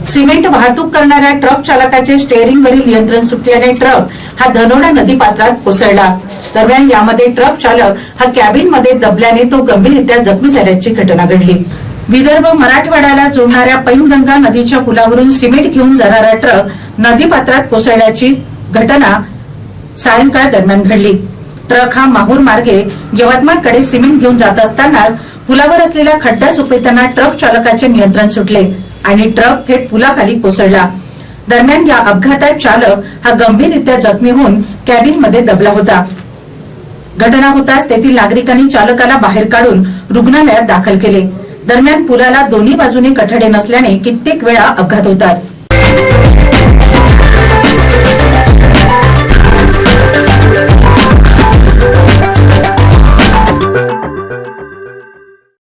Cement वाहतूक करणाऱ्या truck चालकाचे स्टेअरिंगवरील नियंत्रण सुटल्याने ट्रक हा धनोडा नदीपात्रात कोसळला। दरम्यान यामध्ये ट्रक चालक हा कॅबिन मध्ये दबल्याने तो गंभीररित्या जखमी झाल्याची घटना घडली। विदर्भ मराठवाड्याला जोडणाऱ्या पैनगंगा नदीच्या पुलावरून सिमेंट घेऊन जाणारा ट्रक नदीपात्रात कोसळल्याची घटना सायंकाळ दरम्यान घडली। ट्रक हा माहूर मार्गे यवतमाळकडे सिमेंट घेऊन जात असतानाच पुलावर असलेला खड्डा चुकविताना ट्रक चालकाचे नियंत्रण सुटले आणि ट्रक थेट पुलाखाली कोसळला। दरम्यान या अपघातात चालक हा गंभीररित्या जखमी होऊन कॅबिन मध्ये दबला होता। घटना होताच तेथील नागरिकांनी चालकाला बाहेर काढून रुग्णालयात दाखल केले। दरम्यान पुलाला दोन्ही बाजूने कठडे नसल्याने कित्येक वेळा अपघात होतात।